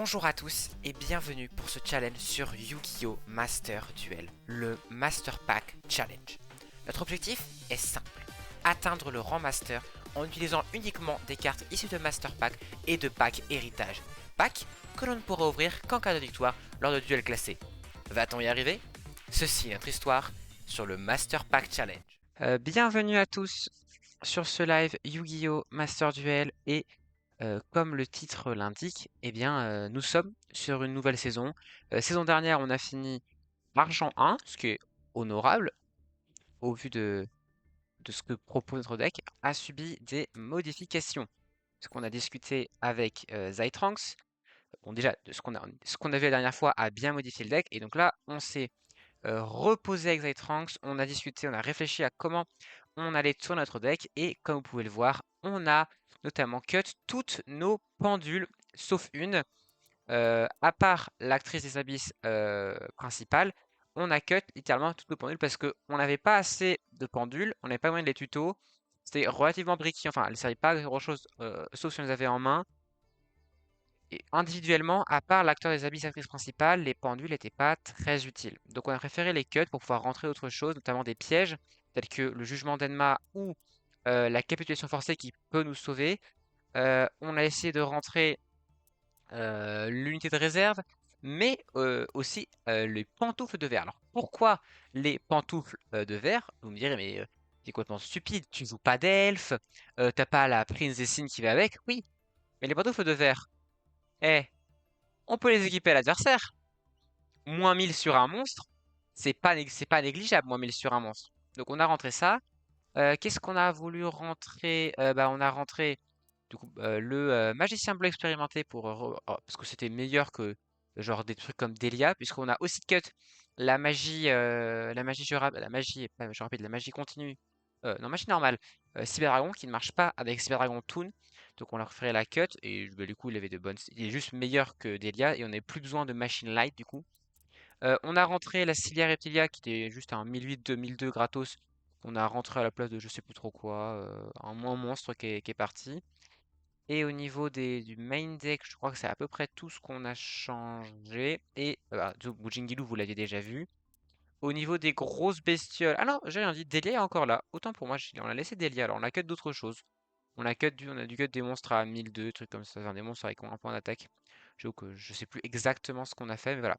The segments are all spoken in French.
Bonjour à tous et bienvenue pour ce challenge sur Yu-Gi-Oh! Master Duel, le Master Pack Challenge. Notre objectif est simple, atteindre le rang Master en utilisant uniquement des cartes issues de Master Pack et de Pack Héritage. Pack que l'on ne pourra ouvrir qu'en cas de victoire lors de duels classés. Va-t-on y arriver? Ceci est notre histoire sur le Master Pack Challenge. Bienvenue à tous sur ce live Yu-Gi-Oh! Master Duel et comme le titre l'indique, eh bien, nous sommes sur une nouvelle saison. Saison dernière, on a fini Argent 1, ce qui est honorable au vu de ce que propose notre deck, a subi des modifications. Ce qu'on a discuté avec Zytrunks, bon déjà, de ce qu'on a vu la dernière fois a bien modifié le deck, et donc là, on s'est reposé avec Zytrunks, on a discuté, on a réfléchi à comment on allait tourner notre deck, et comme vous pouvez le voir, on a notamment cut toutes nos pendules, sauf une. À part l'actrice des abysses principale, on a cut littéralement toutes nos pendules parce qu'on n'avait pas assez de pendules, on n'avait pas moyen de les tutos. C'était relativement bricky, enfin, elles ne servaient pas à grand chose, sauf si on les avait en main. Et individuellement, à part l'acteur des abysses actrice principale, les pendules n'étaient pas très utiles. Donc on a préféré les cuts pour pouvoir rentrer autre chose, notamment des pièges, tels que le jugement d'Enma ou la capitulation forcée qui peut nous sauver. On a essayé de rentrer l'unité de réserve, mais aussi les pantoufles de verre. Alors pourquoi les pantoufles de verre? Vous me direz, mais c'est complètement stupide, tu joues pas d'elfe, t'as pas la Prince des Signes qui va avec. Oui, mais les pantoufles de verre, eh, on peut les équiper à l'adversaire. Moins 1000 sur un monstre, c'est pas négligeable, moins 1000 sur un monstre. Donc on a rentré ça. Qu'est-ce qu'on a voulu rentrer? Bah, on a rentré du coup, le magicien bleu expérimenté pour parce que c'était meilleur que genre des trucs comme Delia, puisqu'on a aussi cut la magie la magie, pas je rappelle, la magie continue, non magie normale, Cyberdragon qui ne marche pas avec Cyberdragon Toon, donc on leur ferait la cut et bah, du coup il avait de bonnes, il est juste meilleur que Delia et on n'a plus besoin de Machine Light du coup. On a rentré la Cilia Reptilia qui était juste un 1008-2002 gratos. On a rentré à la place de je sais plus trop quoi, un monstre qui est parti. Et au niveau du main deck, je crois que c'est à peu près tout ce qu'on a changé. Et Jingilu, vous l'aviez déjà vu. Au niveau des grosses bestioles. Ah non, j'ai rien dit. Delia est encore là. Autant pour moi, on a laissé Delia. Alors on a cut d'autres choses. On a du cut des monstres à 1002, trucs comme ça. Enfin, des monstres avec un point d'attaque. J'avoue que je sais plus exactement ce qu'on a fait, mais voilà.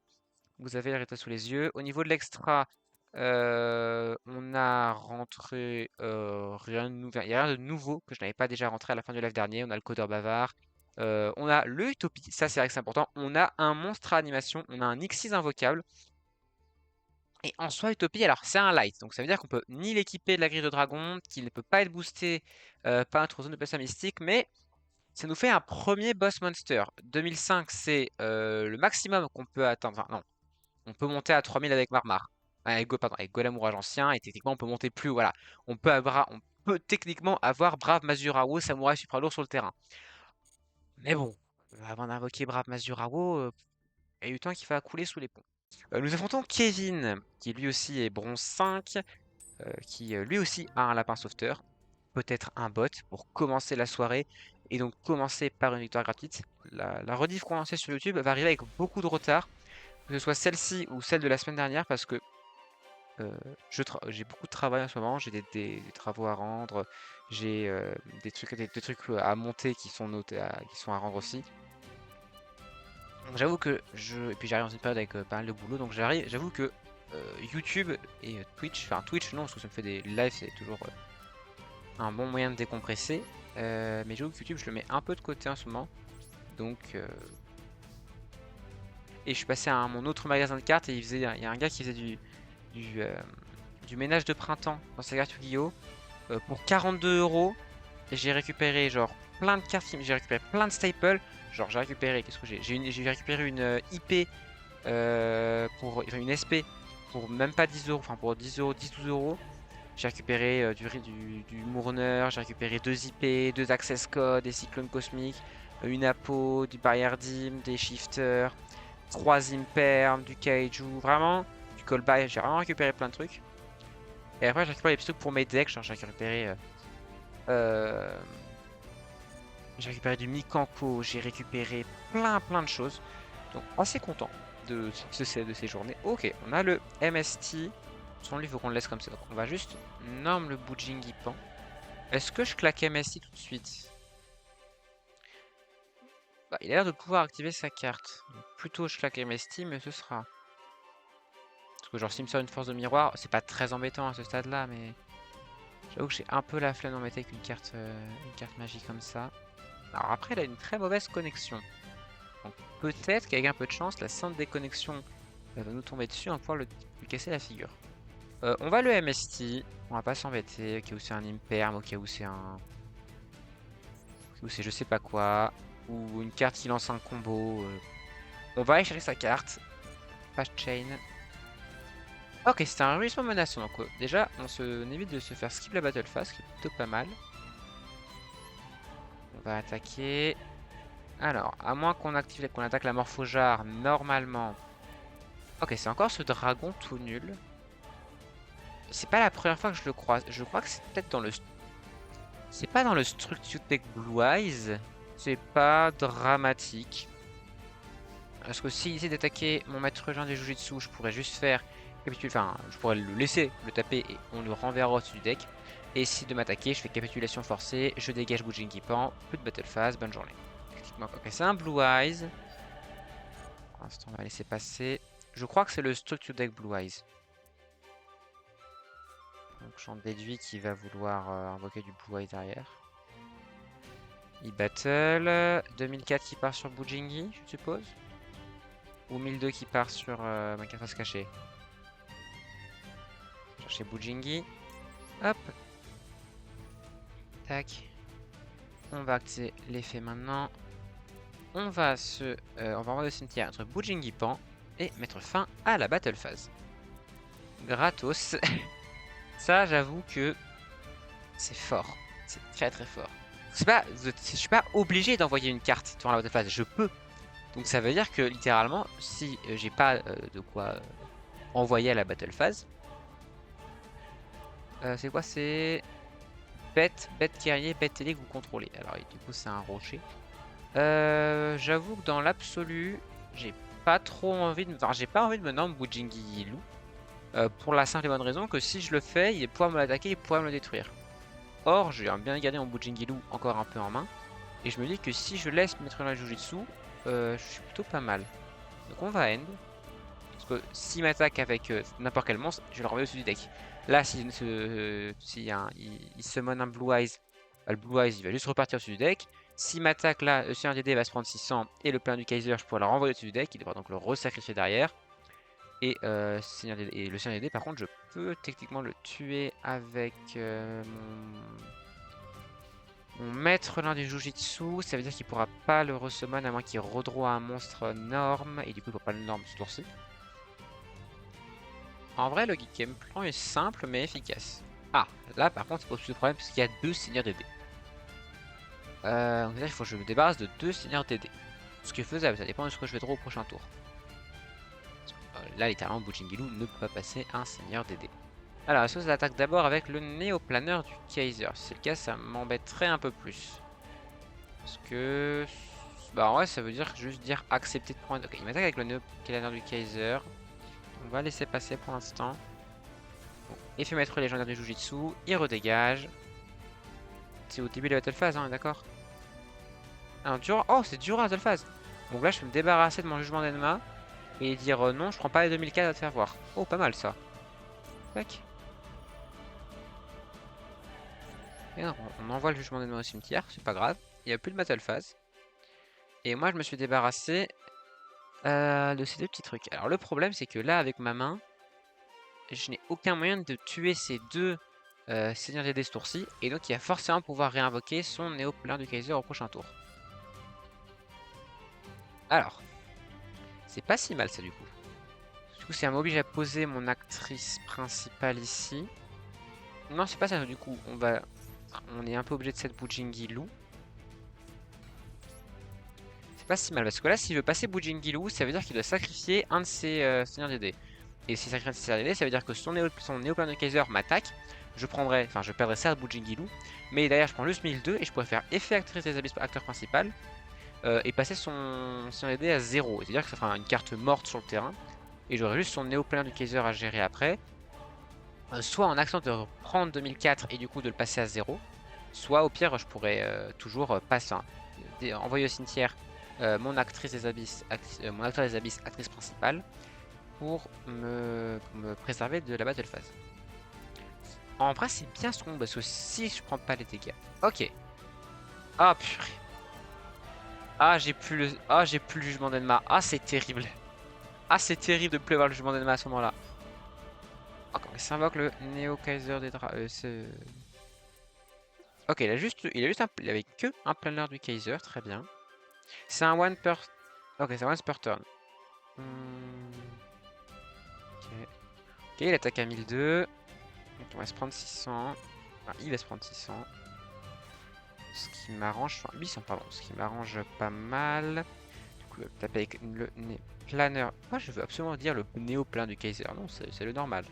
Vous avez le résultat sous les yeux. Au niveau de l'extra, on a rentré rien de nouveau. Il n'y a rien de nouveau que je n'avais pas déjà rentré à la fin du live dernier. On a le codeur bavard. On a le Utopie. Ça, c'est vrai que c'est important. On a un monstre à animation. On a un Xyz invocable. Et en soi, Utopie, alors c'est un light. Donc ça veut dire qu'on peut ni l'équiper de la grille de dragon, qu'il ne peut pas être boosté par notre zone de passage mystique, mais ça nous fait un premier boss monster. 2005, c'est le maximum qu'on peut atteindre. Enfin, non, on peut monter à 3000 avec Marmar. Pardon, avec Golem Ourage Ancien, et techniquement on peut monter plus, voilà. On peut techniquement avoir Brave Mazurao, Samouraï Supra lourd sur le terrain. Mais bon, avant d'invoquer Brave Mazurao, il y a eu le temps qu'il va couler sous les ponts. Nous affrontons Kevin, qui lui aussi est bronze 5, qui lui aussi a un lapin sauveteur, peut-être un bot pour commencer la soirée, et donc commencer par une victoire gratuite. La rediff qu'on lançait sur YouTube va arriver avec beaucoup de retard, que ce soit celle-ci ou celle de la semaine dernière, parce que j'ai beaucoup de travail en ce moment, j'ai des travaux à rendre, j'ai des trucs à monter qui sont notés, qui sont à rendre aussi. Donc j'avoue que et puis j'arrive dans une période avec pas mal de boulot, donc j'avoue que YouTube et Twitch, enfin Twitch non, parce que ça me fait des lives, c'est toujours un bon moyen de décompresser. Mais j'avoue que YouTube, je le mets un peu de côté en ce moment. Donc, et je suis passé à mon autre magasin de cartes et il y a un gars qui faisait du, euh, du ménage de printemps dans sa carte Yu-Gi-Oh! Pour 42 €. Et j'ai récupéré genre plein de cartes, j'ai récupéré plein de staples. Genre j'ai récupéré, qu'est-ce que j'ai récupéré une IP enfin, une SP pour même pas 10 €, enfin pour 10 €, 10-12 €. J'ai récupéré du Mourner, j'ai récupéré 2 IP, 2 access codes, des cyclones cosmiques, une Apo, du Barrière Dim, des shifters, 3 Imperm, du Kaiju, vraiment, du Callby, j'ai vraiment récupéré plein de trucs. Et après j'ai récupéré les petits trucs pour mes decks, genre j'ai récupéré euh, J'ai récupéré du Mikanko, j'ai récupéré plein de choses. Donc assez content de ces journées. Ok, on a le MST. Son lui, il faut qu'on le laisse comme ça. Donc on va juste norme le Bujingipan. Est-ce que je claque MST tout de suite? Bah, il a l'air de pouvoir activer sa carte. Donc, plutôt je claque MST, mais ce sera. Parce que genre s'il me sort une force de miroir, c'est pas très embêtant à ce stade-là, mais j'avoue que j'ai un peu la flemme d'embêter avec une carte magie comme ça. Alors après, il a une très mauvaise connexion. Donc peut-être qu'avec un peu de chance, la sainte déconnexion va nous tomber dessus, on va pouvoir lui casser la figure. On va le MST, on va pas s'embêter, au cas où c'est un Imperm, au cas où c'est un... Au cas où c'est je sais pas quoi, ou une carte qui lance un combo. On va aller chercher sa carte. Fast Chain. Ok, c'était un rugissement menaçant, donc déjà on évite de se faire skip la battle phase, ce qui est plutôt pas mal. On va attaquer. Alors, à moins qu'on attaque la Morphojare, normalement... Ok, c'est encore ce dragon tout nul. C'est pas la première fois que je le croise. Je crois que c'est peut-être dans le... C'est pas dans le Structure Deck Blue Eyes. C'est pas dramatique. Parce que s'il essaie d'attaquer mon maître Jean des Jujutsu, je pourrais juste faire... Enfin, je pourrais le laisser le taper et on le renverra au-dessus du deck. Et si de m'attaquer, je fais capitulation forcée, je dégage Bujingipan, plus de battle phase, bonne journée. Ok, c'est un Blue Eyes. Pour l'instant, on va laisser passer. Je crois que c'est le Structure Deck Blue Eyes. Donc j'en déduis qu'il va vouloir invoquer du Blue Eyes derrière. Il battle. 2004 qui part sur Bujingi, je suppose. Ou 1002 qui part sur ma carte à se cacher. Chercher Bujingi. Hop. Tac. On va activer l'effet maintenant. On va envoyer le cimetière entre Bujingipan et mettre fin à la battle phase. Gratos. Ça, j'avoue que c'est fort. C'est très fort. Je suis pas obligé d'envoyer une carte durant la battle phase. Je peux. Donc ça veut dire que littéralement, si j'ai pas de quoi envoyer à la battle phase, c'est quoi? C'est bête guerrier, bête télé que vous contrôlez. Alors du coup c'est un rocher. J'avoue que dans l'absolu, j'ai pas trop envie de... Enfin, j'ai pas envie de me nommer Bujingi Lu. Pour la simple et bonne raison que si je le fais, il pourra me l'attaquer, il pourra me le détruire. Or, j'ai bien gardé mon Bujingi Lu encore un peu en main. Et je me dis que si je laisse mettre dans le Jujutsu, je suis plutôt pas mal. Donc on va end. Parce que s'il m'attaque avec n'importe quel monstre, je vais le renvoyer au-dessus du deck. Là, il summon un Blue Eyes, bah, le Blue Eyes il va juste repartir au-dessus du deck. S'il m'attaque là, le Seigneur DD va se prendre 600 et le plein du Kaiser, je pourrais le renvoyer au-dessus du deck. Il devra donc le resacrifier derrière. Et, le Seigneur DD, par contre, je peux techniquement le tuer avec mon maître l'un du Jujitsu. Ça veut dire qu'il pourra pas le resummon à moins qu'il redraw un monstre norme. Et du coup, il ne pourra pas le norme ce tour-ci. En vrai, le game plan est simple mais efficace. Ah, là par contre, c'est pas plus de problème parce qu'il y a 2 seigneurs DD. Donc là, il faut que je me débarrasse de 2 seigneurs DD. Ce qui est faisable, ça dépend de ce que je vais draw au prochain tour. Là, littéralement, Bujingilu ne peut pas passer un seigneur DD. Alors, est-ce que ça attaque d'abord avec le néoplaneur du Kaiser? Si c'est le cas, ça m'embêterait un peu plus. Parce que... Bah, en vrai, ça veut dire juste dire accepter de prendre... Ok, il m'attaque avec le néoplaneur du Kaiser. On va laisser passer pour l'instant. Bon, effet maître légendaire du Jujitsu, il redégage. C'est au début de la battle phase, hein, d'accord? Oh, c'est durant la battle phase. Donc là, je peux me débarrasser de mon jugement d'Enma et dire non, je prends pas les 2004 à te faire voir. Oh, pas mal ça. Tac. Et non, on envoie le jugement d'Enma au cimetière, c'est pas grave. Il n'y a plus de battle phase. Et moi, je me suis débarrassé de ces 2 petits trucs. Alors, le problème, c'est que là, avec ma main, je n'ai aucun moyen de tuer ces 2 seigneurs DD ce tour-ci. Et donc il va forcément pouvoir réinvoquer son néoplaneur du Kaiser au prochain tour. Alors, c'est pas si mal ça du coup. Du coup, ça m'oblige à poser mon actrice principale ici. Non, c'est pas ça du coup. On est un peu obligé de cette Bujingi Lu. C'est pas si mal parce que là, s'il veut passer Bujingi Lu, ça veut dire qu'il doit sacrifier un de ses seigneurs DD. Et si ça crée un CRDD, ça veut dire que son néoplaneur de Kaiser m'attaque. je prendrais, enfin je perdrais certes Bujingilou, mais derrière je prends juste 1002 et je pourrais faire effet actrice des abysses acteur principal et passer son aidé à 0. C'est-à-dire que ça fera une carte morte sur le terrain et j'aurai juste son néopléin du Kaiser à gérer après. Soit en accent de reprendre 2004 et du coup de le passer à 0, soit au pire je pourrais toujours passer, envoyer au cimetière mon actrice des abysses, mon acteur des abysses, actrice principale, pour me préserver de la battle phase. En vrai, c'est bien ce qu'on, parce que si je prends pas les dégâts. Ok. Ah purée. Ah, j'ai plus le, ah, j'ai plus le jugement d'Enma. Ah, c'est terrible. Ah, c'est terrible de plus avoir le jugement d'Enma à ce moment-là. Encore, il s'invoque le Néo Kaiser des draps. Ok, il avait que un planeur du Kaiser, très bien. C'est un one per. Ok, c'est un once per turn. Ok. Ok, il attaque à 1002. Donc on va se prendre 600. Enfin, il va se prendre 600. Ce qui m'arrange. Enfin, 800, pardon. Ce qui m'arrange pas mal. Du coup, il va taper avec le planeur. Moi, je veux absolument dire le néo-plein du Kaiser. Non, c'est le normal.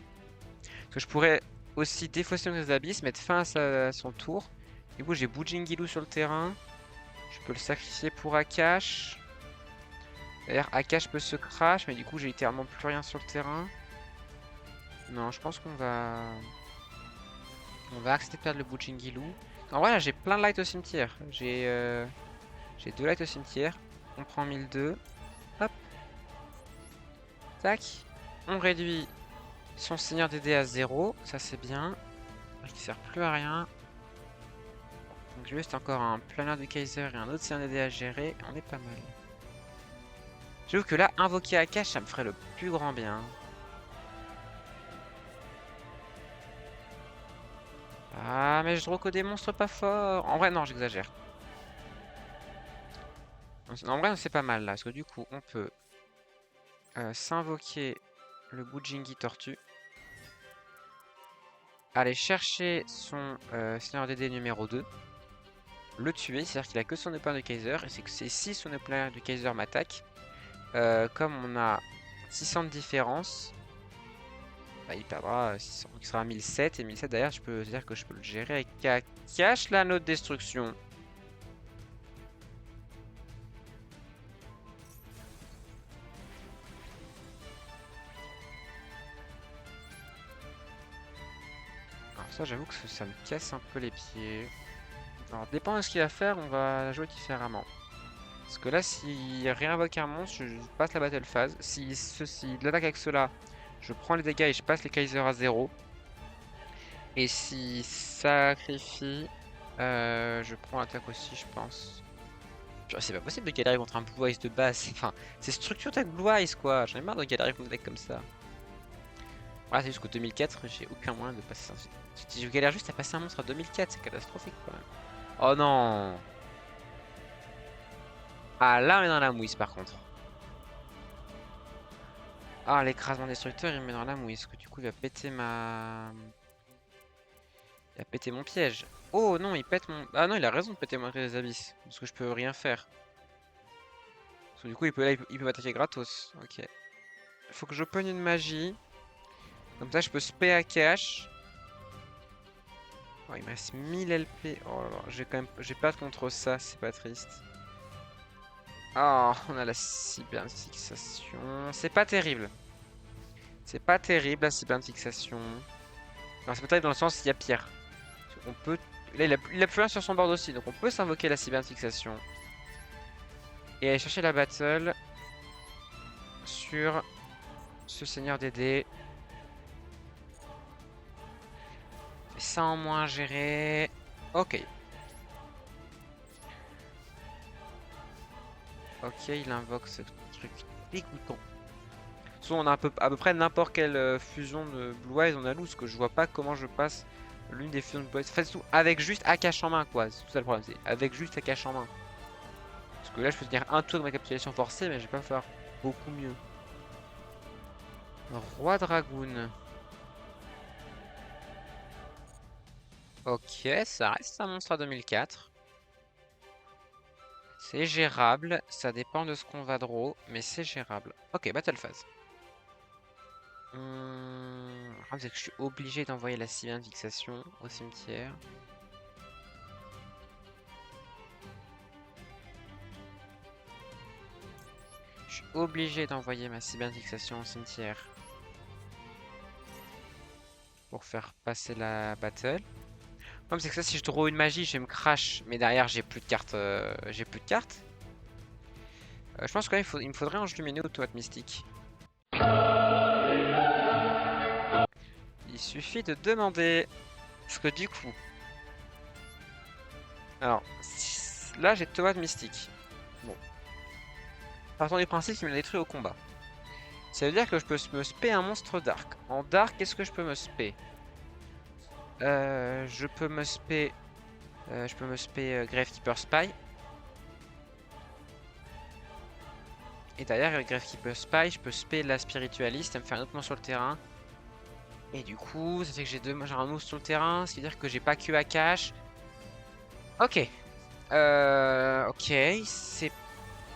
Parce que je pourrais aussi défausser les abysses, mettre fin à son tour. Du coup, j'ai Bujingilou sur le terrain. Je peux le sacrifier pour Akash. D'ailleurs, Akash peut se crash, mais du coup, j'ai littéralement plus rien sur le terrain. Non, je pense qu'on va... On va accepter de perdre le Bujingilou. En vrai, là, j'ai plein de light au cimetière. J'ai 2 light au cimetière. On prend 1002. Hop. Tac. On réduit son seigneur des dés à 0. Ça, c'est bien. Qui sert plus à rien. Donc, juste encore un planeur du Kaiser et un autre seigneur des dés à gérer. On est pas mal. J'avoue que là, invoquer Akash, ça me ferait le plus grand bien. Ah, mais je drogue des monstres pas forts. En vrai, non, j'exagère. En vrai, c'est pas mal là. Parce que du coup, on peut s'invoquer le Bujingi Tortue. Aller chercher son Seigneur DD numéro 2. Le tuer, c'est-à-dire qu'il a que son épingle de Kaiser. Et c'est que si son épingle du Kaiser m'attaque, comme on a 600 de différence, bah, il perdra 600. Donc il sera à 1007. Et 1007 derrière, je peux dire que je peux le gérer avec Akash, l'anneau de destruction. Alors ça, j'avoue que ça me casse un peu les pieds. Alors, dépend de ce qu'il va faire, on va jouer différemment. Parce que là, s'il réinvoque un monstre, je passe la battle phase. Si l'attaque avec cela, je prends les dégâts et je passe les Kaiser à 0. Et si sacrifie, je prends l'attaque aussi, je pense. C'est pas possible de galérer contre un Blue Eyes de base. Enfin, c'est structure avec Blue Eyes quoi. J'en ai marre de galérer contre des decks comme ça. Voilà, c'est jusqu'au 2004, j'ai aucun moyen de passer ça. Si je galère juste à passer un monstre à 2004, c'est catastrophique quand même. Oh non! Ah là on est dans la mouise par contre. Ah l'écrasement destructeur il me met dans la mouise. Parce que du coup il va péter ma... Il va péter mon piège. Oh non il pète mon... Ah non il a raison de péter mon des abysses. Parce que je peux rien faire. Parce que du coup il peut m'attaquer gratos. Ok. Il faut que j'open une magie. Comme ça je peux spé à cash. Oh, il me reste 1000 LP. Oh là là, j'ai pas contre ça, c'est pas triste. Oh, on a la cyberfixation. C'est pas terrible. C'est pas terrible la cyberfixation. Non, c'est pas terrible dans le sens il y a pire. On peut. Là, il a plus rien sur son board aussi, donc on peut s'invoquer la cyberfixation. Et aller chercher la battle sur ce seigneur des dés. Et ça en moins géré. Ok. Ok, il invoque ce truc dégoûtant. Soit on a à peu près n'importe quelle fusion de Blue Eyes, on a loose, que je vois pas comment je passe l'une des fusions de Blue Eyes. Enfin, tout avec juste Akash en main, quoi. C'est tout ça le problème, c'est avec juste Akash en main. Parce que là, je peux tenir un tour de ma capitulation forcée, mais je vais pas faire beaucoup mieux. Roi Dragoon. Ok, ça reste un monstre à 2004. C'est gérable, ça dépend de ce qu'on va draw, mais c'est gérable. Ok, battle phase. problème, c'est que je suis obligé d'envoyer la Sibylle de fixation au cimetière. Je suis obligé d'envoyer ma Sibylle de fixation au cimetière pour faire passer la battle. Le problème, c'est que ça, si je draw une magie, je vais me crash. Mais derrière, j'ai plus de cartes. J'ai plus de cartes. Je pense qu'il il me faudrait un Lumineux ou Toate Mystique. Il suffit de demander. Parce que du coup... Alors, là j'ai Toate Mystique. Bon. Partons du principe qu'il me l'a détruit au combat. Ça veut dire que je peux me spé un monstre dark. En dark, qu'est-ce que je peux me spé? Je peux me spé... Gravekeeper Spy. Et derrière Gravekeeper Spy, je peux spé la spiritualiste et me faire un autre monstre sur le terrain. Et du coup, ça fait que j'ai un monstre sur le terrain, ce qui veut dire que j'ai pas que à cash. Ok. Ok, c'est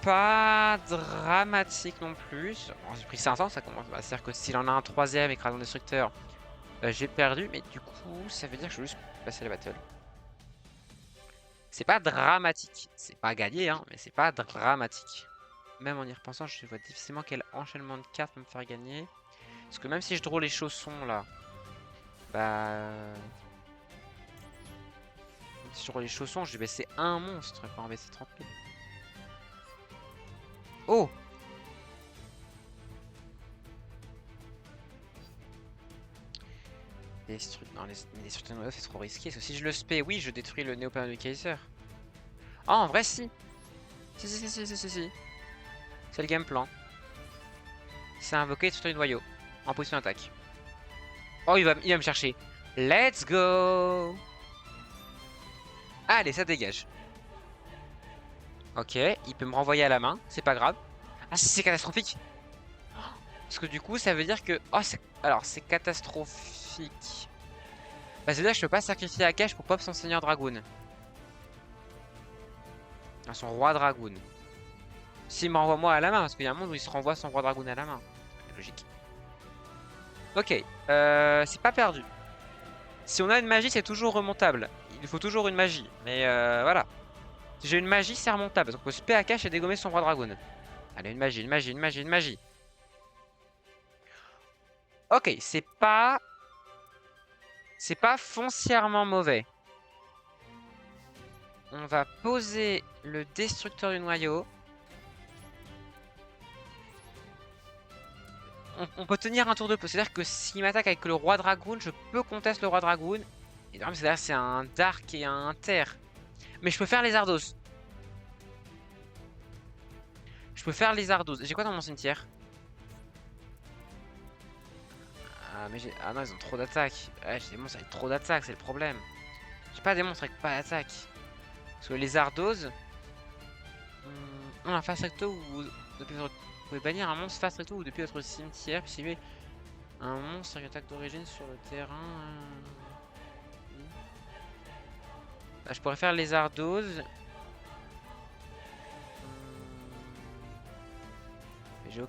pas dramatique non plus. Bon, j'ai pris 500, ça commence. Bah, c'est-à-dire que s'il en a un troisième écrasant destructeur, j'ai perdu. Mais du coup, ça veut dire que je vais juste passer la battle. C'est pas dramatique. C'est pas gagné, hein, mais c'est pas dramatique. Même en y repensant, je vois difficilement quel enchaînement de cartes peut me faire gagner. Parce que même si je draw les chaussons là, bah. Si je draw les chaussons, je vais baisser un monstre, pas en baisser 30 000. Oh! Non, les destructeurs de c'est trop risqué. Parce que si je le spé, oui, je détruis le Néoplan du Kaiser. Ah, en vrai, si. Si. C'est le game plan. C'est invoquer destructeur du noyau. En position d'attaque. Oh, il va me chercher. Let's go! Allez, ça dégage. Ok, il peut me renvoyer à la main. C'est pas grave. Ah, si, c'est catastrophique. Parce que du coup, ça veut dire que... Oh, alors, c'est catastrophique. Bah, c'est-à-dire que je peux pas sacrifier la cache pour pop son seigneur dragoon. Ah, son roi dragoon. S'il me renvoie moi à la main, parce qu'il y a un monde où il se renvoie son roi dragoon à la main. C'est logique. Ok, c'est pas perdu. Si on a une magie, c'est toujours remontable. Il faut toujours une magie. Mais voilà. Si j'ai une magie, c'est remontable. Donc on peut spé à cache et dégommer son roi dragoon. Allez, une magie. Ok, c'est pas foncièrement mauvais. On va poser le destructeur du noyau. On peut tenir un tour de pause. C'est-à-dire que s'il m'attaque avec le roi dragoon, je peux contester le roi dragoon. Et c'est-à-dire c'est un dark et un terre. Mais je peux faire les ardos. J'ai quoi dans mon cimetière? Ah, mais ah non, ils ont trop d'attaques. Ouais, j'ai des monstres avec trop d'attaques, c'est le problème. J'ai pas des monstres avec pas d'attaques. Parce que les ardos. Un fast recto ou depuis votre... Vous pouvez bannir un monstre fast recto ou depuis votre cimetière. Puis si vous avez un monstre avec attaque d'origine sur le terrain. Bah, je pourrais faire les ardos. Mais je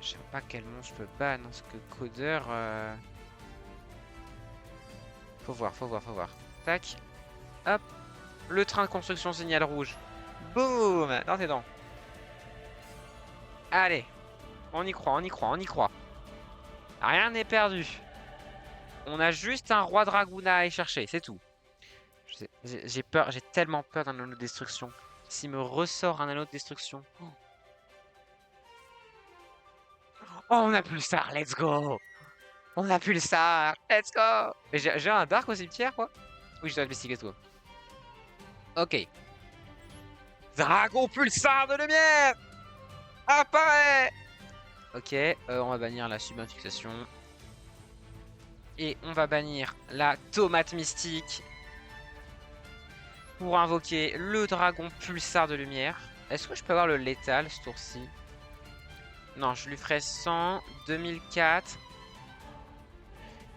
sais pas quel monstre je peux ban. Parce que codeur. Faut voir. Tac. Hop. Le train de construction signal rouge. Boum. Dans tes dents. Allez. On y croit. Rien n'est perdu. On a juste un roi dragoon à aller chercher, c'est tout. J'ai peur, j'ai tellement peur d'un anneau de destruction. S'il me ressort un anneau de destruction. Oh, on a plus le star, let's go! On a plus le star, let's go! J'ai un dark au cimetière, quoi? Oui, je dois investiguer, let's go. Ok. Dragon pulsar de lumière! Apparaît! Ok, on va bannir la sublime fixation. Et on va bannir la tomate mystique. Pour invoquer le dragon pulsar de lumière. Est-ce que je peux avoir le létal ce tour-ci? Non, je lui ferai 100, 2004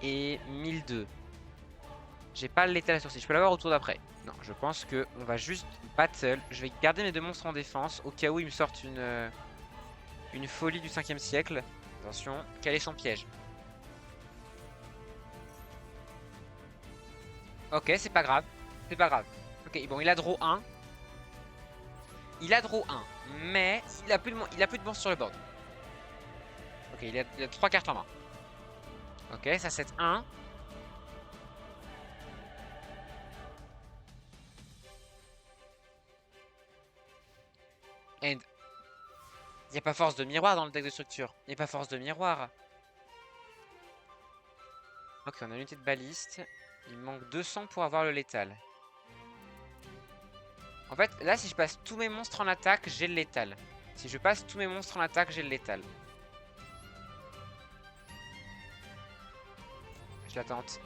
et 1002. J'ai pas le létal ce tour-ci. Je peux l'avoir au tour d'après. Non, je pense que on va juste battle. Je vais garder mes deux monstres en défense au cas où ils me sortent une folie du 5e siècle. Attention, quel est son piège? Ok, c'est pas grave. C'est pas grave. Ok, bon, il a draw 1. Il a draw 1. Mais il a plus de monstres sur le board. Ok, il a 3 cartes en main. Ok, ça c'est 1. And il n'y a pas force de miroir dans le deck de structure. Il n'y a pas force de miroir. Ok, on a l'unité de baliste. Il me manque 200 pour avoir le létal. En fait, là, si je passe tous mes monstres en attaque, j'ai le létal. Si je passe tous mes monstres en attaque, j'ai le létal. Je l'attente.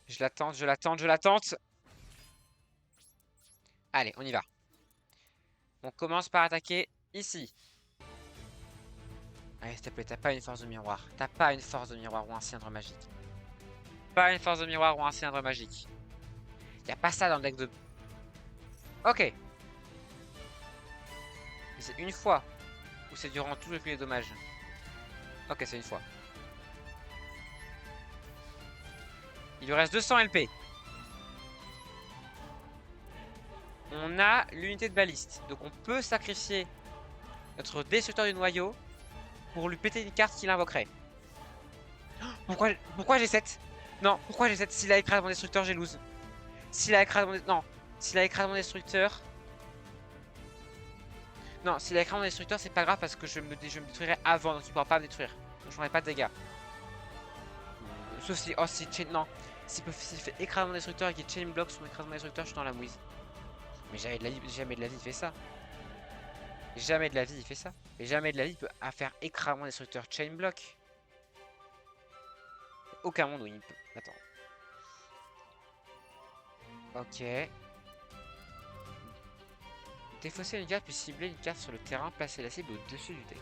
Je l'attente, je l'attente, je l'attente. Allez, on y va. On commence par attaquer ici. Allez, s'il te plaît, t'as pas une force de miroir. T'as pas une force de miroir ou un cylindre magique. Pas une force de miroir ou un cylindre magique. Y a pas ça dans le deck de... Ok. Mais c'est une fois. Ou c'est durant tout le les dommages. Ok, c'est une fois. Il lui reste 200 LP. On a l'unité de baliste. Donc on peut sacrifier notre destructeur du noyau pour lui péter une carte qu'il invoquerait. Pourquoi j'ai 7? Non, pourquoi j'ai 7? S'il a écrasé mon destructeur, j'ai lose. S'il a écrasé mon... Non. S'il a écrasé mon destructeur... Non, s'il a écrasé mon destructeur, c'est pas grave parce que je me détruirai avant, donc il pourra pas me détruire. Donc je n'aurai pas de dégâts. Sauf si... Oh, si... Non. S'il fait écraser mon destructeur et qu'il chain block sur écrase mon destructeur, je suis dans la mouise. Mais jamais de la vie il fait ça. Jamais de la vie il fait ça. Et jamais de la vie il peut faire écraser mon destructeur chain block. Aucun monde où il peut. Attends. Ok. Défausser une carte puis cibler une carte sur le terrain, placer la cible au-dessus du deck.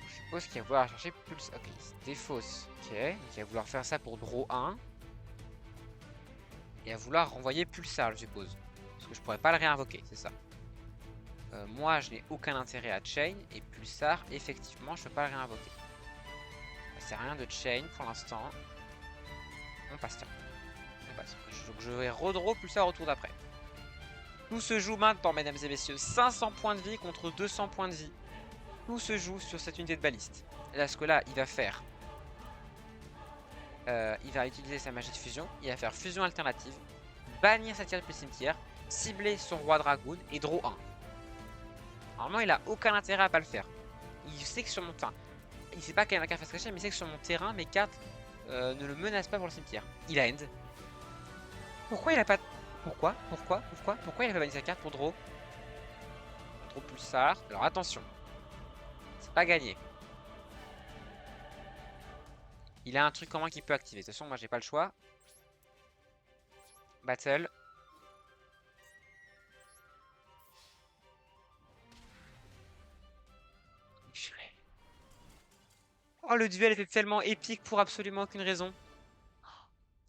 Je suppose qu'il va vouloir chercher Pulse. Ok, il se défausse. Ok, donc il va vouloir faire ça pour draw 1. Et à vouloir renvoyer Pulsar, je suppose. Parce que je pourrais pas le réinvoquer, c'est ça. Moi, je n'ai aucun intérêt à Chain. Et Pulsar, effectivement, je peux pas le réinvoquer. Ça sert à rien de Chain pour l'instant. On passe, tiens. On passe. Donc je vais redraw Pulsar au tour d'après. Tout se joue maintenant, mesdames et messieurs. 500 points de vie contre 200 points de vie. Tout se joue sur cette unité de baliste. Là, ce que là, il va faire... il va utiliser sa magie de fusion. Il va faire fusion alternative. Bannir sa carte depuis le cimetière. Cibler son roi dragoon et draw 1. Normalement, il a aucun intérêt à pas le faire. Il sait que sur mon terrain... Il sait pas quelle est la carte face cachée, mais il sait que sur mon terrain, mes cartes ne le menacent pas pour le cimetière. Il a end. Pourquoi il a pas... Pourquoi il a pas banni sa carte pour draw? Draw pulsar. Alors attention. C'est pas gagné. Il a un truc en main qu'il peut activer. De toute façon, moi j'ai pas le choix. Battle. Oh, le duel était tellement épique pour absolument aucune raison.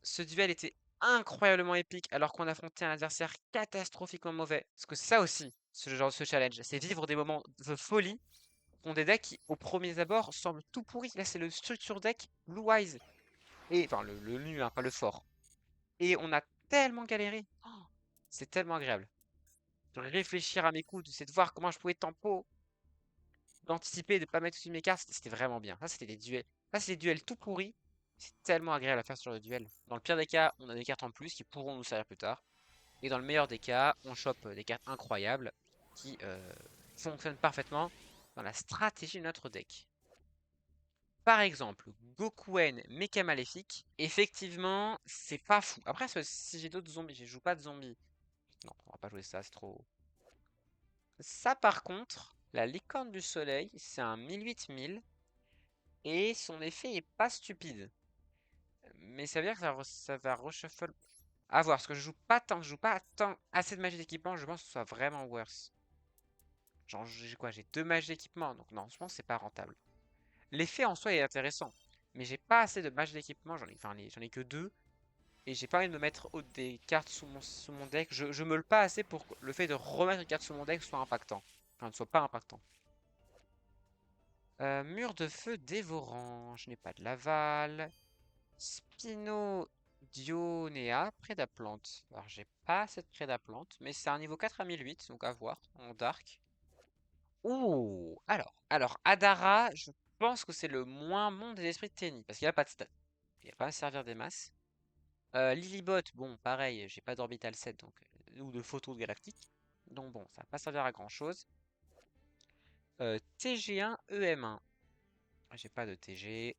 Ce duel était incroyablement épique alors qu'on affrontait un adversaire catastrophiquement mauvais. Parce que ça aussi, ce challenge, c'est vivre des moments de folie contre des decks qui, au premier abord, semblent tout pourris. Là, c'est le structure deck Blue Eyes. Et, enfin, le nul, hein, pas le fort. Et on a tellement galéré. Oh, c'est tellement agréable. De réfléchir à mes coups, c'est de voir comment je pouvais tempo, d'anticiper, de pas mettre toutes mes cartes, c'était vraiment bien. Ça, c'était des duels. Ça, c'est des duels tout pourris. C'est tellement agréable à faire sur le duel. Dans le pire des cas, on a des cartes en plus qui pourront nous servir plus tard. Et dans le meilleur des cas, on chope des cartes incroyables qui fonctionnent parfaitement dans la stratégie de notre deck. Par exemple, Gokuen Mecha Maléfique, effectivement, c'est pas fou. Après, si j'ai d'autres zombies, je joue pas de zombies. Non, on va pas jouer ça, c'est trop... Ça, par contre, la licorne du soleil, c'est un 1008-1000. Et son effet est pas stupide. Mais ça veut dire que ça va reshuffle. À voir, parce que je joue pas tant assez de magie d'équipement, je pense que ce soit vraiment worse. Genre, j'ai quoi? J'ai 2 magies d'équipement, donc non, je pense que c'est pas rentable. L'effet en soi est intéressant, mais j'ai pas assez de magie d'équipement, j'en ai que 2. Et j'ai pas envie de me mettre des cartes sous mon deck. Je me le pas assez pour que le fait de remettre une carte sous mon deck soit impactant. Enfin, ne soit pas impactant. Mur de feu dévorant. Je n'ai pas de l'aval. Spinodionea, Prédaplante. Alors, j'ai pas cette Prédaplante, mais c'est un niveau 4 à 1008, donc à voir, en Dark. Ouh! Alors, Adara, je pense que c'est le moins bon des esprits de tennis, parce qu'il a pas de stats. Il va pas servir des masses. Lilibot, bon, pareil, j'ai pas d'orbital 7, donc, ou de photo de galactique. Donc bon, ça va pas servir à grand chose. TG1 EM1. J'ai pas de TG.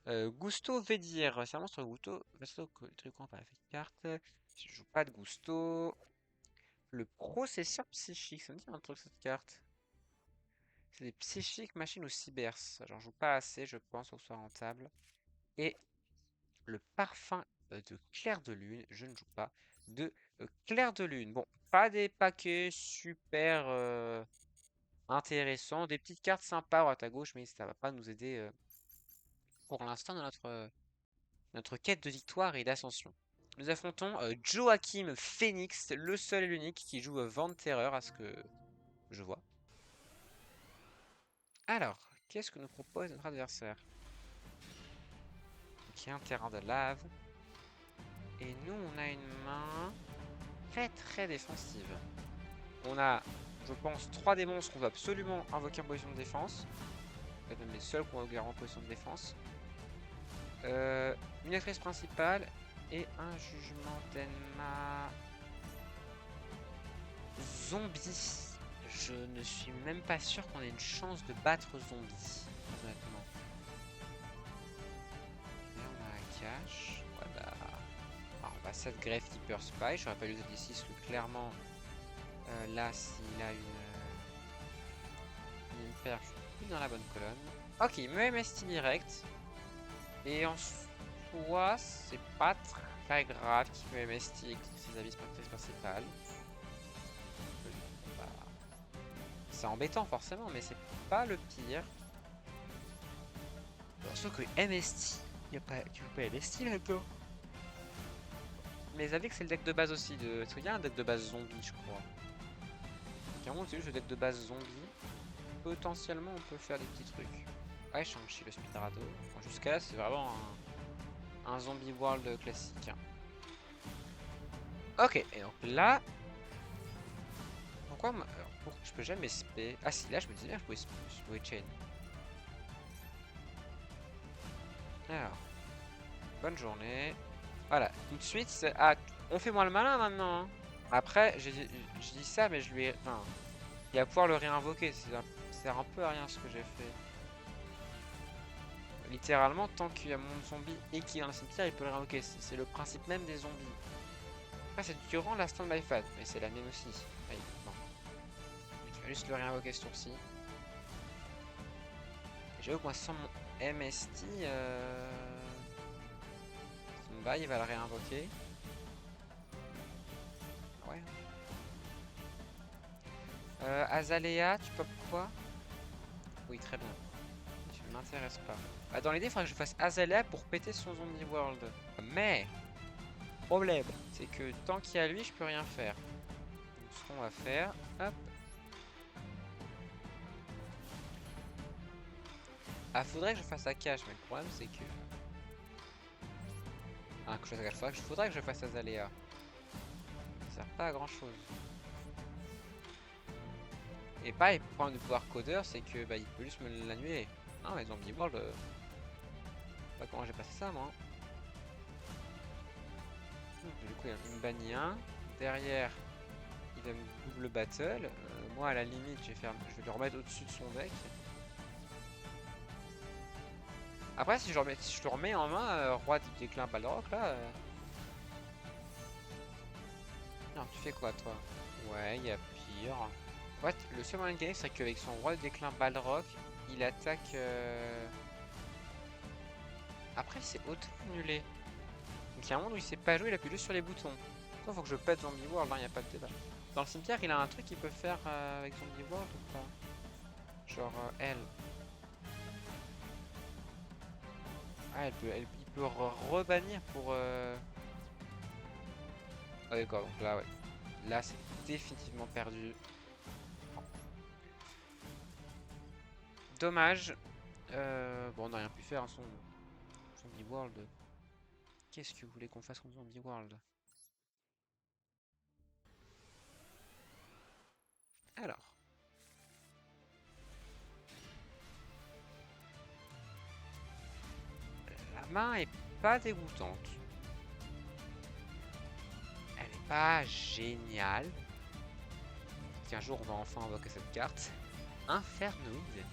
Gusto Vedir, c'est un monstre Gusto truquant par effet de carte. Je joue pas de Gusto. Le processeur psychique, ça me dit un truc cette carte. C'est des psychiques, machines ou cybers. J'en joue pas assez, je pense, pour que ce soit rentable. Et le parfum de clair de lune, je ne joue pas de clair de lune. Bon, pas des paquets super intéressants, des petites cartes sympas à droite à gauche, mais ça va pas nous aider pour l'instant dans notre quête de victoire et d'ascension. Nous affrontons Joachim Phoenix, le seul et l'unique qui joue Vent de Terreur à ce que je vois. Alors, qu'est-ce que nous propose notre adversaire? Donc, il y a un terrain de lave. Et nous, on a une main très défensive. On a, je pense, 3 démons qu'on va absolument invoquer en position de défense. C'est même les seuls qu'on va invoquer en position de défense. Une actrice principale et un jugement d'Enma zombie. Je ne suis même pas sûr qu'on ait une chance de battre zombie, honnêtement. Et on a un cache. Voilà. Alors, on va 7 greffe Hyper Spy. J'aurais pas lu Z6 parce que clairement, là, s'il a une perche, je suis plus dans la bonne colonne. Ok, il me MST direct. Et en soi, c'est pas très grave qu'il me MST avec ses avis principales. Bah, c'est embêtant forcément, mais c'est pas le pire. Sauf que MST, tu peux pas MST là-dedans. Mais Zavic c'est le deck de base aussi. Est-ce qu'il y a un deck de base zombie, je crois. Carrément, c'est juste le deck de base zombie. Potentiellement, on peut faire des petits trucs. Ouais, Shang-Chi, le Spiderado. Bon, jusqu'à là, c'est vraiment un zombie world classique. Ok, et donc là. Pourquoi je peux jamais spé. Ah si, là, je me disais bien que je pouvais chain. Alors, bonne journée. Voilà, tout de suite, ah, on fait moins le malin maintenant. Hein. Après, je dis ça, mais je lui ai. Enfin, il va pouvoir le réinvoquer. Ça sert un peu à rien ce que j'ai fait. Littéralement, tant qu'il y a mon zombie et qu'il est dans le cimetière, il peut le réinvoquer. C'est le principe même des zombies. Après, c'est durant la stand-by phase, mais c'est la mienne aussi. Allez, non. Je vais juste le réinvoquer ce tour-ci. J'avoue que moi, sans mon MST, stand-by, il va le réinvoquer. Ouais. Azalea, tu peux quoi? Oui, très bien. Tu ne m'intéresses pas. Bah, dans l'idée, il faudrait que je fasse Azalea pour péter son zombie world. Mais, problème, c'est que tant qu'il y a lui, je peux rien faire. Donc, ce qu'on va faire, hop. Ah, faudrait que je fasse Akash, mais le problème, c'est que. Ah, que je fasse Akash, faudrait que je fasse Azalea. Ça sert pas à grand chose. Et pareil, le problème de pouvoir codeur, c'est que bah, il peut juste me l'annuler. Non, mais zombie world. Je sais pas comment j'ai passé ça, moi. Du coup, il me bannit un. Derrière, il va me double battle. Moi, à la limite, je vais le remettre au-dessus de son deck. Après, si je le remets en main, roi du déclin Balrog, là. Non, tu fais quoi, toi? Ouais, il y a pire. En fait, le seul moyen de gagner, c'est qu'avec son roi du déclin Balrog, il attaque. Après, c'est auto-annulé. Donc, il y a un monde où il sait pas jouer, il appuie juste sur les boutons. Il faut que je pète Zombie World, il n'y a pas de débat. Dans le cimetière, il a un truc qu'il peut faire avec Zombie World ou pas? Genre, elle. Ah, il peut rebannir pour. Ah, d'accord, donc là, ouais. Là, c'est définitivement perdu. Dommage. Bon, on n'a rien pu faire. Son Zombie World. Qu'est-ce que vous voulez qu'on fasse contre Zombie World? Alors. La main est pas dégoûtante. Elle est pas géniale. Qu'un jour on va enfin invoquer cette carte. Infernoid.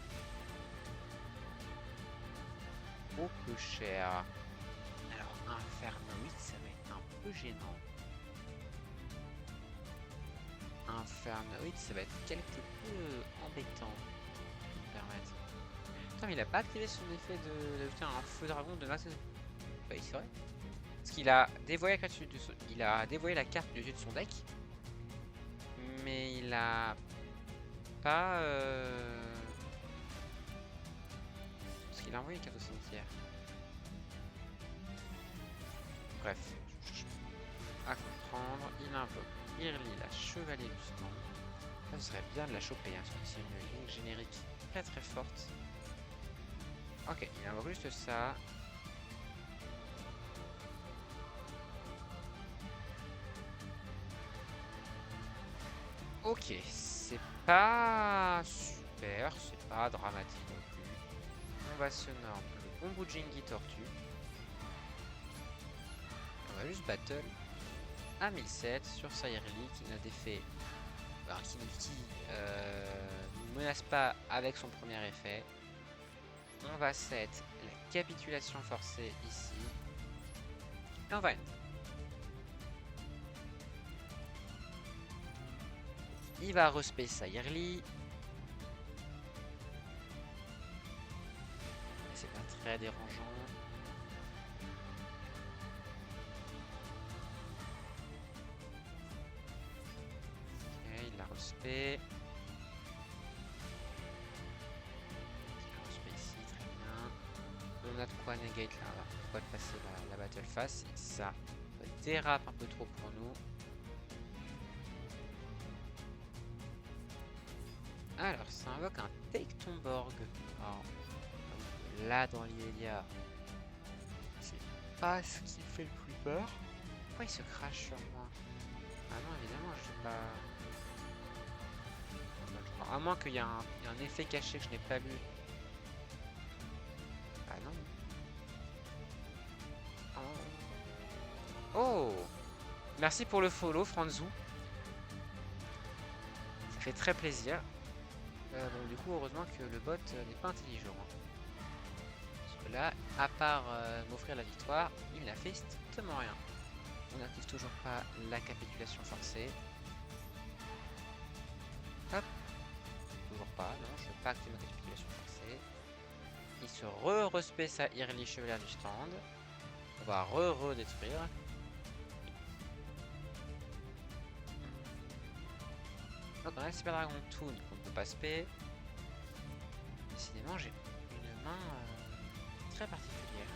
Oh peu cher. Alors Infernoid, ça va être un peu gênant. Infernoid, ça va être quelque peu embêtant. Je vais me permettre. Putain, mais il a pas activé son effet de putain, un feu dragon de masse. Bah, c'est vrai. Parce qu'il a dévoyé la carte de son... Il a dévoyé la carte du dessus de son deck. Mais il a pas parce qu'il a envoyé une carte au cimetière. Bref, à comprendre, il invoque Irli, la chevalier du sang. Ça serait bien de la choper, hein, parce que c'est une ligne générique très très forte. Ok, il invoque juste ça. Ok, c'est pas super, c'est pas dramatique non plus. On va se norme le bon Bujingi Tortue. On va juste battle à 1007 sur Sairli qui n'a d'effet. Alors, qui ne menace pas avec son premier effet. On va set la capitulation forcée ici. Et on va end. Il va respect Sairli. C'est pas très dérangeant. Ok, il la respect. Il la respect ici, très bien. On a de quoi negate là, on a de quoi passer la battle face. Ça dérape un peu trop pour nous. Alors, ça invoque un Take Tomborg. Alors, là, dans l'immédiat, c'est pas ce qui fait le plus peur. Pourquoi il se crache sur moi? Ah non, évidemment, je sais pas. Alors, à moins qu'il y ait un effet caché que je n'ai pas lu. Ah non. Oh! Merci pour le follow, Franzou. Ça fait très plaisir. Bon, du coup, heureusement que le bot n'est pas intelligent. Parce que là, à part m'offrir la victoire, il n'a fait strictement rien. On n'active toujours pas la capitulation forcée. Hop. Toujours pas, non, je ne veux pas activer ma capitulation forcée. Il se re-respect sa Irli chevalière du stand. On va re-détruire. Donc on a Super Dragon Toon qu'on ne peut pas spé. Décidément, j'ai une main très particulière.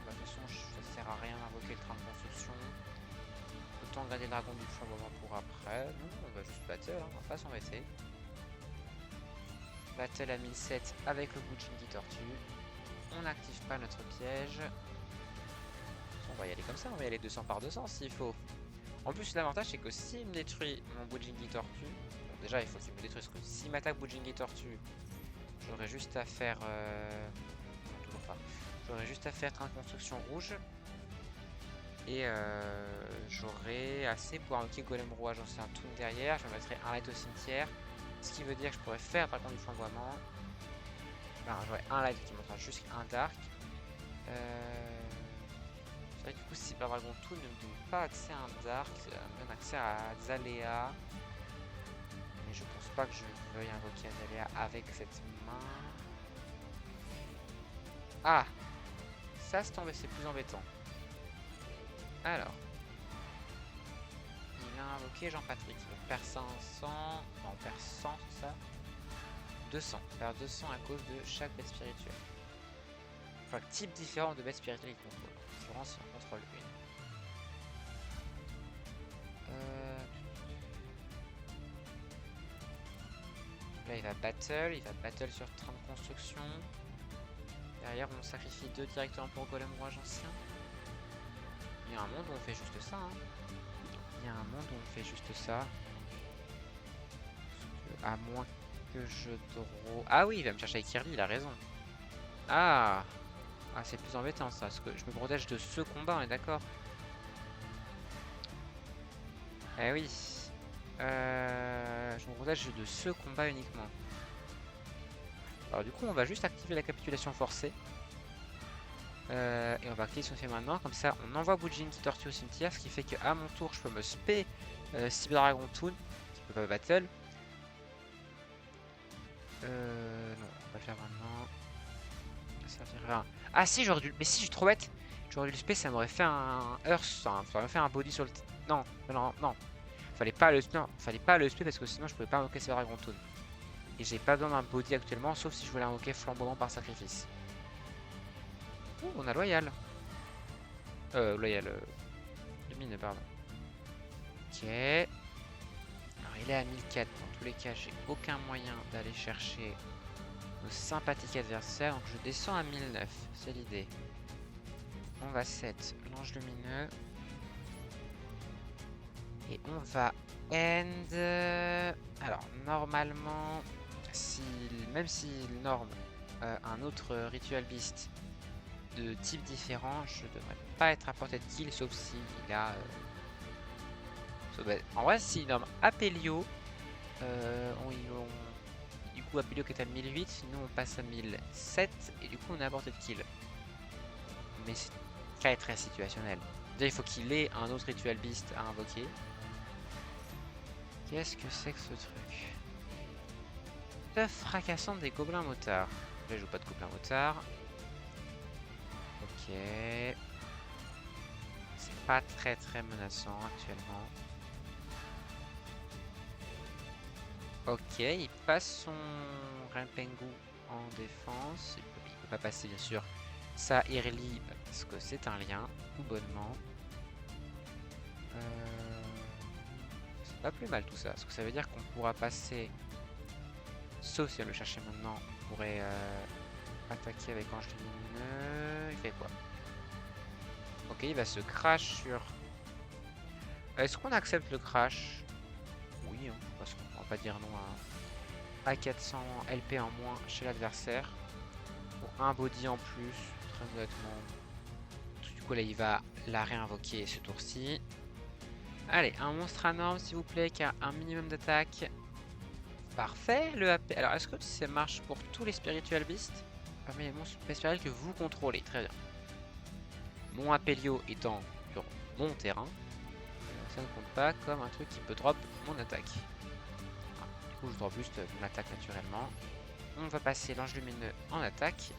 Bah, de toute façon, ça sert à rien d'invoquer le train de construction. Autant garder le dragon du chamboulement pour après. Non, on va juste battle, hein, on va pas s'embêter. Battle à 1007 avec le Bujingi Tortue. On n'active pas notre piège. On va y aller comme ça, on va y aller 200 par 200 s'il faut. En plus, l'avantage c'est que s'il me détruit mon Bujingi Tortue, bon, déjà il faut qu'il me détruise, parce que s'il m'attaque Bujingi Tortue, j'aurais juste à faire. Non, toujours pas. J'aurais juste à faire train de construction rouge. Et j'aurais assez pour invoquer Golem Roi. J'en sais un toon derrière. Je me mettrai un light au cimetière. Ce qui veut dire que je pourrais faire dragon du flamboiement. Enfin, j'aurais un light qui montrera juste un dark. C'est vrai que du coup, Super Dragon Toon ne me donne pas accès à un dark. Me donne accès à Azalea. Mais je pense pas que je veuille invoquer Azalea avec cette main. Ah! Ça se tombe, c'est plus embêtant. Alors. Il a invoqué Jean-Patrick. Il perd 500. Non, on perd 100, c'est ça? 200. On perd 200 à cause de chaque bête spirituelle. Enfin, type différent de bête spirituelle qu'il contrôle. En l'occurrence, il en contrôle une. Là, il va battle sur train de construction. Derrière, on sacrifie 2 directement pour Golem Rouage ancien. Il y a un monde où on fait juste ça. Hein. Il y a un monde où on fait juste ça. À moins que je draw... Ah oui, il va me chercher avec Kirby, il a raison. Ah, c'est plus embêtant ça, parce que je me protège de ce combat, on est d'accord. Eh oui. Je me protège de ce combat uniquement. Alors du coup, on va juste activer la capitulation forcée. Et on va activer ce qu'on fait maintenant. Comme ça, on envoie Bujin qui tortue au cimetière. Ce qui fait qu'à mon tour, je peux me spé Cyber Dragon Toon, qui peut pas battle. Non, on va le faire maintenant. Ça servira. Ah si, j'aurais dû. Mais si, je suis trop bête. J'aurais dû le spé, ça m'aurait fait un Earth. Ça m'aurait fait un body sur le. Non, non, non. Fallait pas le spé parce que sinon je pouvais pas invoquer Cyber Dragon Toon. Et j'ai pas besoin d'un body actuellement, sauf si je voulais invoquer flamboiement par sacrifice. Ouh, on a loyal. Loyal. Lumine, pardon. Ok. Alors il est à 1004. Dans tous les cas, j'ai aucun moyen d'aller chercher nos sympathiques adversaires. Donc je descends à 1009. C'est l'idée. On va set l'ange lumineux. Et on va end. Alors normalement, même s'il norme un autre Ritual Beast de type différent, je devrais pas être à portée de kill, sauf s'il a... en vrai, s'il norme Apelio, du coup Apelio qui est à 1008, nous on passe à 1007, et du coup on est à portée de kill. Mais c'est très très situationnel. Déjà il faut qu'il ait un autre Ritual Beast à invoquer. Qu'est-ce que c'est que ce truc? Stuff fracassante des gobelins motards. Là je joue pas de gobelins motards. Ok. C'est pas très très menaçant actuellement. Ok, il passe son Rempengu en défense. Il peut pas passer bien sûr ça Irli parce que c'est un lien, tout bonnement. C'est pas plus mal tout ça, parce que ça veut dire qu'on pourra passer, sauf si elle le cherchait maintenant, on pourrait attaquer avec Ange Lumineux. Il fait quoi? Ok, il va se crash sur... Est-ce qu'on accepte le crash? Oui, hein, parce qu'on va pas dire non à 400 LP en moins chez l'adversaire. Pour un body en plus, très honnêtement. Du coup là il va la réinvoquer ce tour-ci. Allez, un monstre à norme s'il vous plaît, qui a un minimum d'attaque. Parfait, le AP. Alors est-ce que ça marche pour tous les Spiritual Beasts? Parmi les monstres spirituels que vous contrôlez, très bien. Mon Apelio étant sur mon terrain, ça ne compte pas comme un truc qui peut drop mon attaque. Ah, du coup je drop juste mon attaque naturellement. On va passer l'ange lumineux en attaque.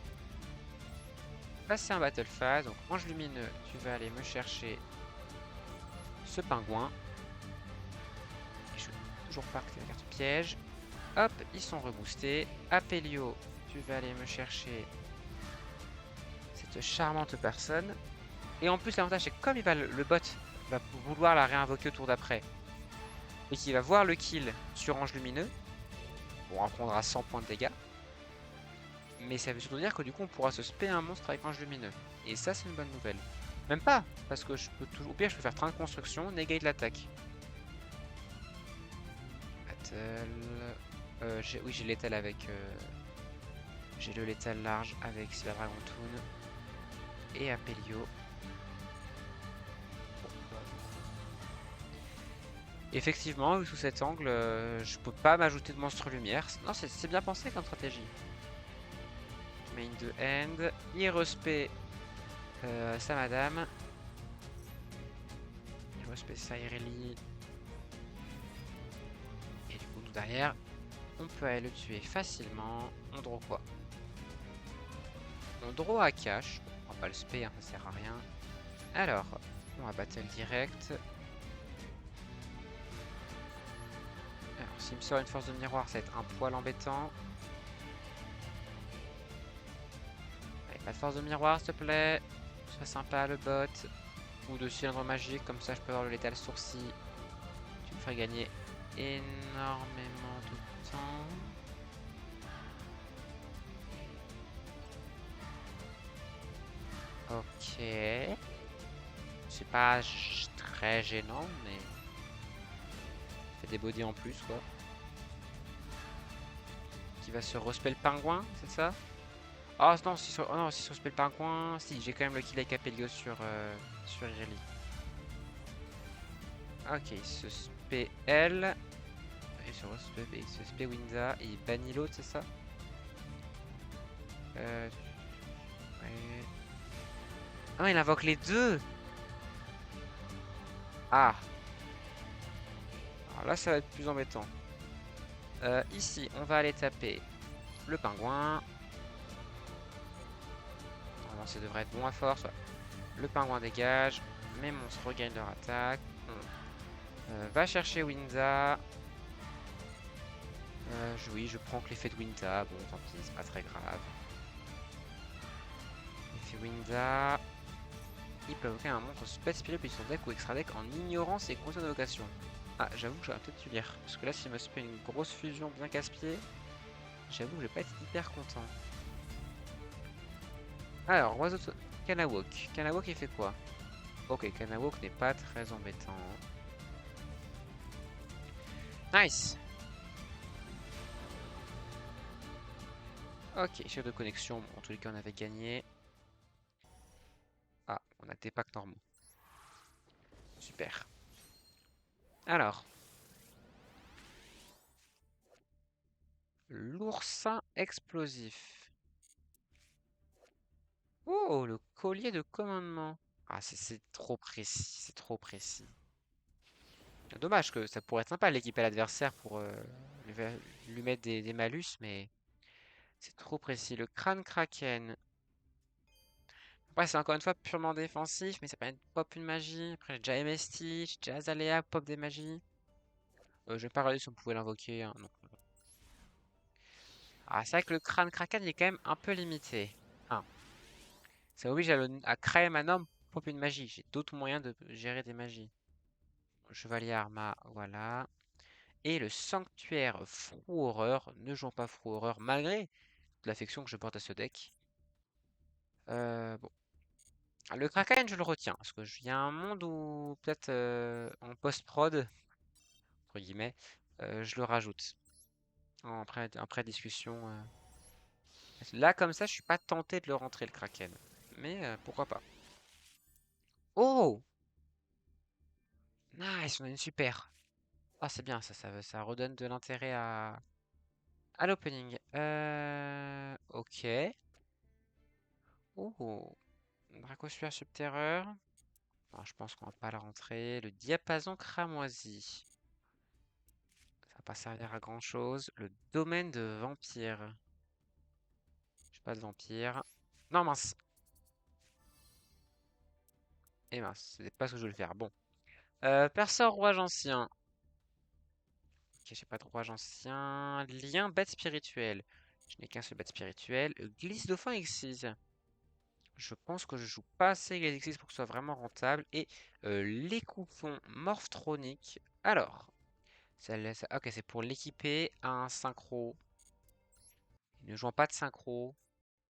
Passer un battle phase. Donc ange lumineux, tu vas aller me chercher ce pingouin. Et je vais toujours pas activer la carte piège. Hop, ils sont reboostés. Apelio, tu vas aller me chercher cette charmante personne. Et en plus l'avantage c'est que comme il va le bot va vouloir la réinvoquer au tour d'après et qu'il va voir le kill sur ange lumineux, bon, on prendra 100 points de dégâts. Mais ça veut surtout dire que du coup on pourra se spé un monstre avec ange lumineux. Et ça c'est une bonne nouvelle. Même pas, parce que je peux toujours, au pire je peux faire train de construction, negate l'attaque. Battle... oui j'ai l'étal avec... j'ai le létal large avec Cyber Dragon Toon et Apelio. Effectivement, sous cet angle, je peux pas m'ajouter de monstre lumière. Non, c'est bien pensé comme stratégie. Main de end, il respect sa madame. Il respect sa Irelie. Et du coup, nous derrière, on peut aller le tuer facilement. On draw quoi? On draw à cash. On va pas le spé, hein, ça sert à rien. Alors, on va battle direct. Alors, s'il me sort une force de miroir, ça va être un poil embêtant. Allez, pas de force de miroir, s'il te plaît. Sois sympa, le bot. Ou de cylindre magique, comme ça je peux avoir le létal sourcil. Tu me ferais gagner énormément de temps. Ok. C'est pas très gênant, mais... Fait des bodies en plus, quoi. Qui va se respect le pingouin, c'est ça? Oh non, si sur, oh non, si sur respect le pingouin... Si, j'ai quand même le kill avec Apelio sur Irelie. Ok, il se spé elle. Il se spé Winza et il bannit l'autre, c'est ça? Ouais. Ah, il invoque les deux! Ah! Alors là, ça va être plus embêtant. Ici, on va aller taper le pingouin. Normalement, ça devrait être bon à force. Ouais. Le pingouin dégage. Mes monstres regagnent leur attaque. On va chercher Winza. Oui, je prends que l'effet de Winza. Bon, tant pis, c'est pas très grave. Effet Winza. Il peut invoquer un monstre Spell Spirit depuis son deck ou extra deck en ignorant ses conditions d'invocation. Ah, j'avoue que j'aurais peut-être dû lire. Parce que là, s'il me spé une grosse fusion bien casse-pied, j'avoue que je vais pas être hyper content. Alors, Oiseau Kanawok. Kanawok, il fait quoi? Ok, Kanawok n'est pas très embêtant. Nice! Ok, chef de connexion. Bon, en tous les cas, on avait gagné. Ah, on a des packs normaux. Super. Alors, l'oursin explosif. Oh, le collier de commandement. Ah, c'est trop précis, c'est trop précis. Dommage que ça pourrait être sympa l'équipe à l'adversaire pour lui mettre des malus, mais c'est trop précis. Le crâne kraken. Après, c'est encore une fois purement défensif, mais ça permet de pop une magie. Après, j'ai déjà MST, j'ai déjà Azalea, pop des magies. Je vais pas regarder si on pouvait l'invoquer, hein, non. Ah, c'est vrai que le crâne kraken il est quand même un peu limité. Hein. Ça oblige à créer ma norme pour pop une magie. J'ai d'autres moyens de gérer des magies. Chevalier Arma, voilà. Et le sanctuaire Froux Horreur. Ne jouons pas Froux Horreur malgré l'affection que je porte à ce deck. Bon. Le Kraken, je le retiens. Parce que il y a un monde où, peut-être en post-prod, entre guillemets, je le rajoute. Après discussion. Là, comme ça, je suis pas tenté de le rentrer, le Kraken. Mais pourquoi pas. Oh! Nice, on a une super. Ah, c'est bien, ça redonne de l'intérêt à l'opening. Ok. Oh, Dracosphere Subterreur. Alors, je pense qu'on va pas le rentrer. Le diapason cramoisi. Ça va pas servir à grand chose. Le domaine de vampire. J'ai pas de vampire. Non, mince. Et mince, c'est pas ce que je voulais faire. Bon. Perceur rouage ancien. Ok, j'ai pas de rouage ancien. Lien bête spirituelle. Je n'ai qu'un seul bête spirituel. Glisse dauphin exige. Je pense que je joue pas assez les exis pour que ce soit vraiment rentable. Et les coupons morphroniques. Alors, ok, c'est pour l'équiper à un synchro. Ne jouant pas de synchro.